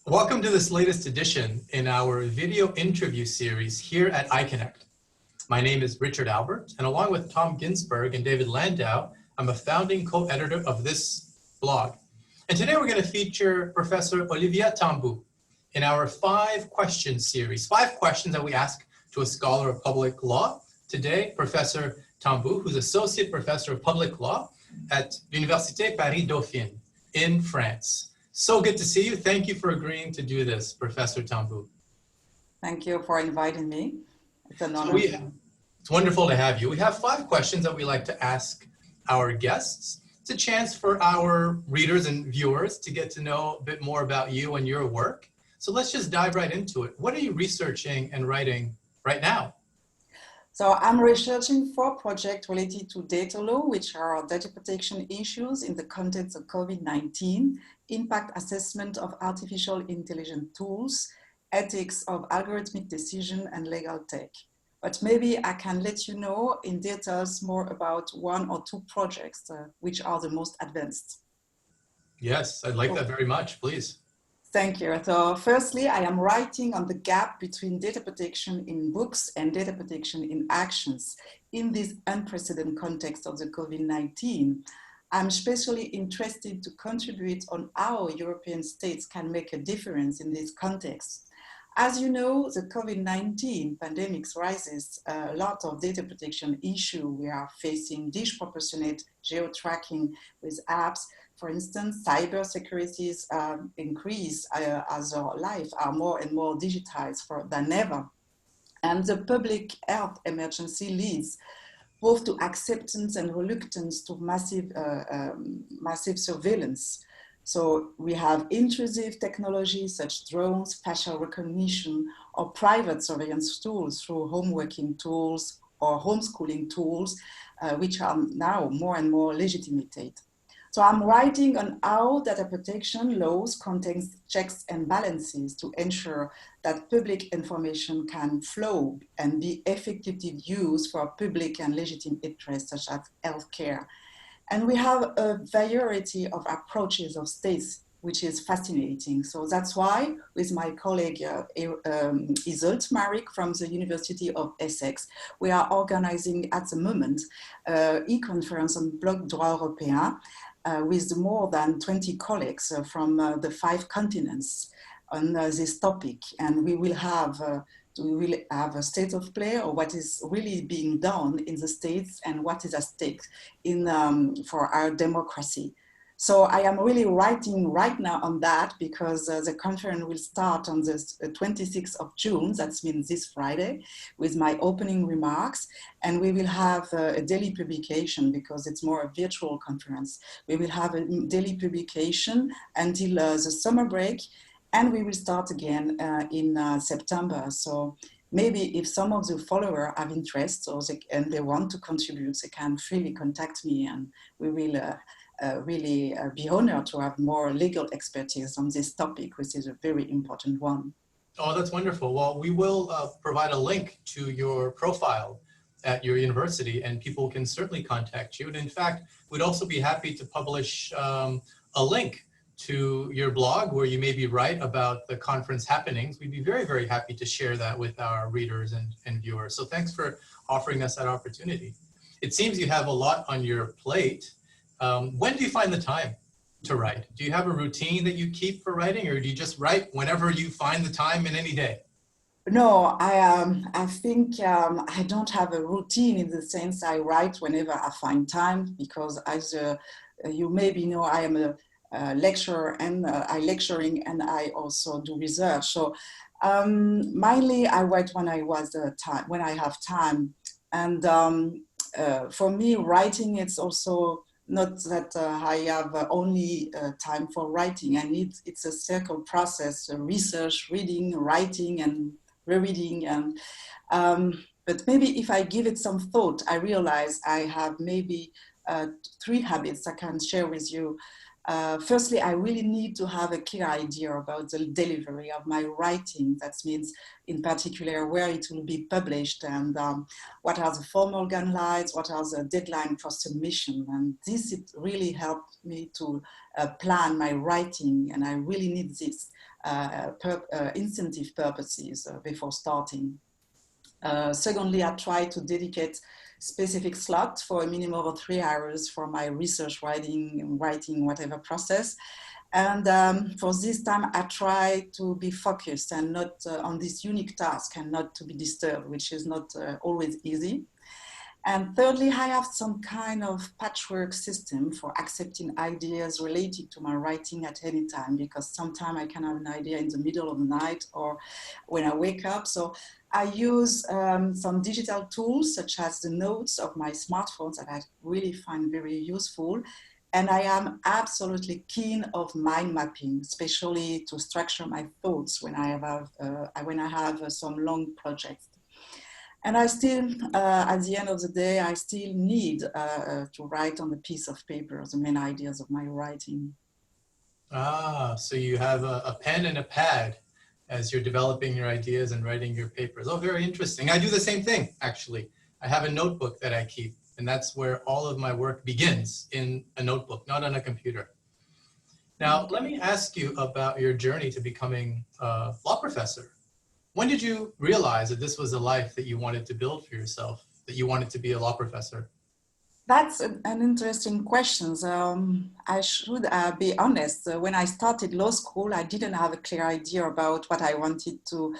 Welcome to this latest edition in our video interview series here at iConnect. My name is Richard Albert, and along with Tom Ginsberg and David Landau, I'm a founding co-editor of this blog. And today we're going to feature Professor Olivia Tambou in our 5-question series, 5 questions that we ask to a scholar of public law. Today, Professor Tambou, who's Associate Professor of Public Law at Université Paris-Dauphine in France. So good to see you. Thank you for agreeing to do this, Professor Tambou. Thank you for inviting me. It's an honor. It's wonderful to have you. We have 5 questions that we like to ask our guests. It's a chance for our readers and viewers to get to know a bit more about you and your work. So let's just dive right into it. What are you researching and writing right now? So I'm researching 4 projects related to data law, which are data protection issues in the context of COVID-19, impact assessment of artificial intelligence tools, ethics of algorithmic decision, and legal tech. But maybe I can let you know in details more about 1 or 2 projects, which are the most advanced. Yes, I'd like that very much, please. Thank you. So firstly, I am writing on the gap between data protection in books and data protection in actions in this unprecedented context of the COVID-19. I'm especially interested to contribute on how European states can make a difference in this context. As you know, the COVID-19 pandemic raises a lot of data protection issues. We are facing disproportionate geo-tracking with apps. For instance, cybersecurity's increase as our lives are more and more digitized than ever. And the public health emergency leads both to acceptance and reluctance to massive surveillance. So we have intrusive technologies such drones, facial recognition, or private surveillance tools through home working tools or homeschooling tools, which are now more and more legitimated. So I'm writing on how data protection laws contain checks and balances to ensure that public information can flow and be effectively used for public and legitimate interests such as healthcare. And we have a variety of approaches of states, which is fascinating. So that's why, with my colleague Isolde Marik from the University of Essex, we are organizing at the moment e-conference on Bloc Droit Européen with more than 20 colleagues from the 5 continents on this topic. And we will have a state of play of what is really being done in the States and what is at stake for our democracy. So I am really writing right now on that because the conference will start on the 26th of June, that means this Friday, with my opening remarks. And we will have a daily publication because it's more a virtual conference. We will have a daily publication until the summer break, and we will start again in September. So maybe if some of the followers have interest and they want to contribute, they can freely contact me, and we will really be honored to have more legal expertise on this topic, which is a very important one. Oh, that's wonderful. Well, we will provide a link to your profile at your university, and people can certainly contact you. And in fact, we'd also be happy to publish a link to your blog where you maybe write about the conference happenings. We'd be very, very happy to share that with our readers and viewers. So thanks for offering us that opportunity. It seems you have a lot on your plate. When do you find the time to write? Do you have a routine that you keep for writing, or do you just write whenever you find the time in any day? No, I think I don't have a routine in the sense I write whenever I find time, because as you maybe know, I am a lecturer and I lecturing, and I also do research. So mainly I write when I have time. And for me, writing, it's also not that I have only time for writing. It's a circle process, research, reading, writing, and rereading. And but maybe if I give it some thought, I realize I have maybe 3 habits I can share with you. Firstly, I really need to have a clear idea about the delivery of my writing. That means, in particular, where it will be published and what are the formal guidelines, what are the deadlines for submission. And this it really helped me to plan my writing, and I really need this incentive purposes before starting. Secondly, I try to dedicate specific slots for a minimum of 3 hours for my research writing, whatever process. And for this time, I try to be focused and not on this unique task and not to be disturbed, which is not always easy. And thirdly, I have some kind of patchwork system for accepting ideas related to my writing at any time, because sometimes I can have an idea in the middle of the night or when I wake up. So I use some digital tools such as the notes of my smartphones that I really find very useful. And I am absolutely keen of mind mapping, especially to structure my thoughts when I have some long projects. And I still, at the end of the day, I still need to write on a piece of paper the main ideas of my writing. Ah, so you have a pen and a pad as you're developing your ideas and writing your papers. Oh, very interesting. I do the same thing, actually. I have a notebook that I keep, and that's where all of my work begins, in a notebook, not on a computer. Now, let me ask you about your journey to becoming a law professor. When did you realize that this was a life that you wanted to build for yourself, that you wanted to be a law professor? That's an interesting question. I should be honest. When I started law school, I didn't have a clear idea about what I wanted to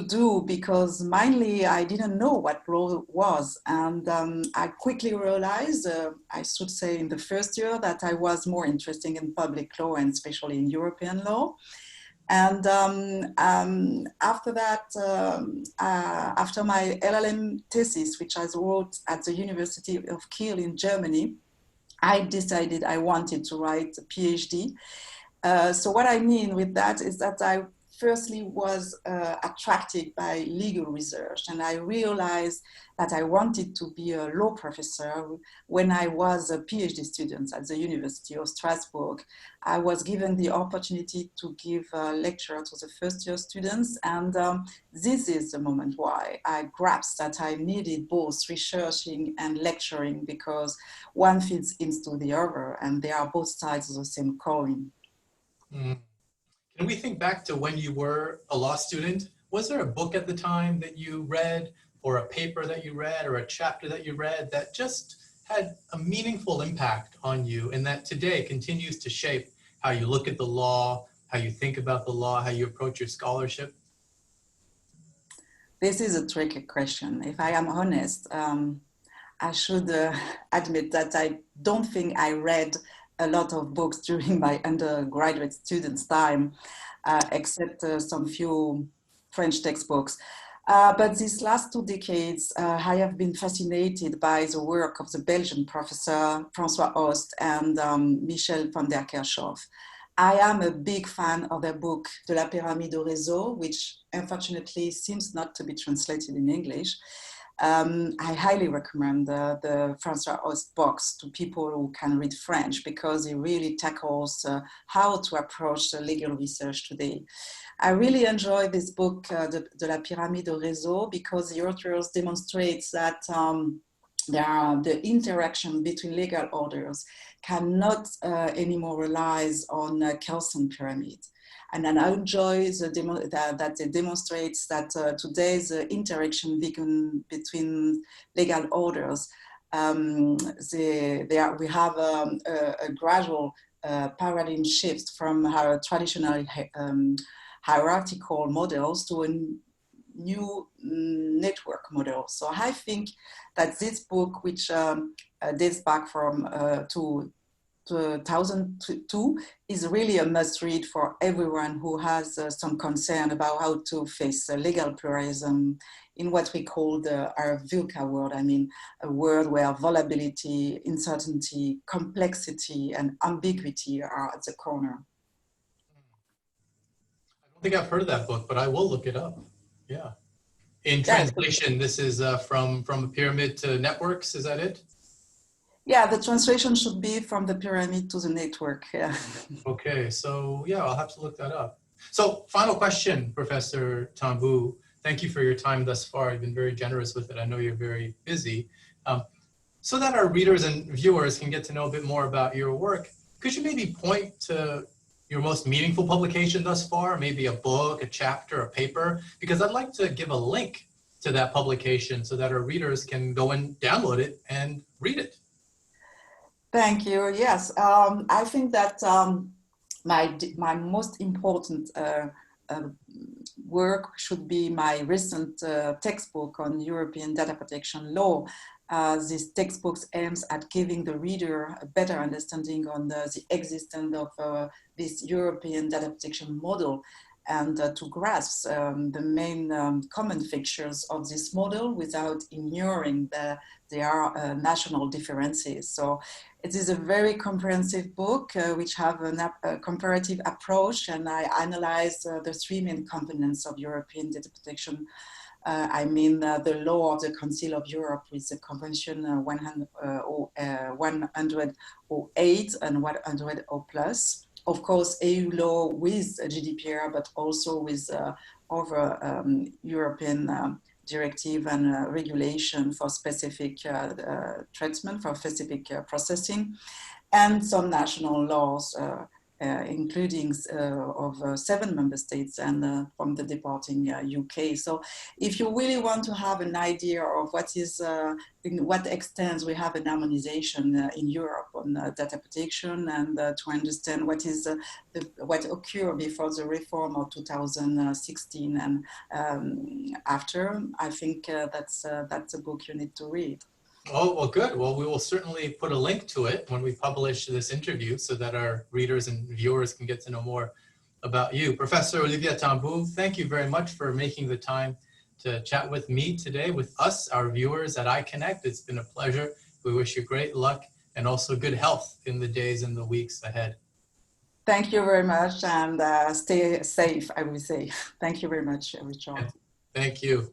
do, because mainly I didn't know what law was. And I quickly realized, I should say in the first year, that I was more interested in public law and especially in European law. And after that, after my LLM thesis, which I wrote at the University of Kiel in Germany, I decided I wanted to write a PhD. So what I mean with that is that I firstly was attracted by legal research, and I realized that I wanted to be a law professor. When I was a PhD student at the University of Strasbourg, I was given the opportunity to give a lecture to the first year students, and this is the moment why I grasped that I needed both researching and lecturing, because one feeds into the other and they are both sides of the same coin. Mm. Can we think back to when you were a law student? Was there a book at the time that you read, or a paper that you read, or a chapter that you read that just had a meaningful impact on you, and that today continues to shape how you look at the law, how you think about the law, how you approach your scholarship? This is a tricky question. If I am honest, I should admit that I don't think I read a lot of books during my undergraduate students' time, except some few French textbooks. But these last 2 decades, I have been fascinated by the work of the Belgian professor François Host and Michel van der Kerkhoff. I am a big fan of their book, De la pyramide au réseau, which unfortunately seems not to be translated in English. I highly recommend the François Host books to people who can read French, because it really tackles how to approach the legal research today. I really enjoy this book, De la pyramide au réseau, because the authors demonstrates that the interaction between legal orders cannot anymore rely on a Kelsen pyramid. And then I enjoy that it demonstrates that today's interaction between legal orders, we have a gradual paradigm shift from our traditional hierarchical models to a new network model. So I think that this book, which dates back from 2002, is really a must read for everyone who has some concern about how to face legal pluralism in what we call our VUCA world. I mean, a world where volatility, uncertainty, complexity, and ambiguity are at the corner. I don't think I've heard of that book, but I will look it up. Yeah. In Yeah, translation, this is from a pyramid to networks, is that it? yeah, the translation should be from the pyramid to the network. Yeah. Okay, so yeah, I'll have to look that up. So final question, Professor Tambou. Thank you for your time thus far. You've been very generous with it. I know you're very busy. So that our readers and viewers can get to know a bit more about your work, Could you maybe point to your most meaningful publication thus far, maybe a book, a chapter, a paper? Because I'd like to give a link to that publication so that our readers can go and download it and read it. Thank you. Yes, I think that my most important work should be my recent textbook on European data protection law. This textbook aims at giving the reader a better understanding on the existence of this European data protection model, and to grasp the main common features of this model without ignoring their national differences. So it is a very comprehensive book which have a comparative approach, and I analyze the three main components of European data protection. I mean the law of the Council of Europe with the Convention 108 and 100 plus. Of course, EU law with GDPR, but also with other European directive and regulation for specific treatment, for specific processing, and some national laws, including of 7 member states and from the departing UK. So if you really want to have an idea of what is, in what extent we have an harmonization in Europe on data protection, and to understand what is what occurred before the reform of 2016 and after, I think that's a book you need to read. Oh, well, good. Well, we will certainly put a link to it when we publish this interview so that our readers and viewers can get to know more about you. Professor Olivia Tambou, thank you very much for making the time to chat with me today, with us, our viewers at iConnect. It's been a pleasure. We wish you great luck and also good health in the days and the weeks ahead. Thank you very much, and stay safe, I will say. Thank you very much, Richard. Thank you.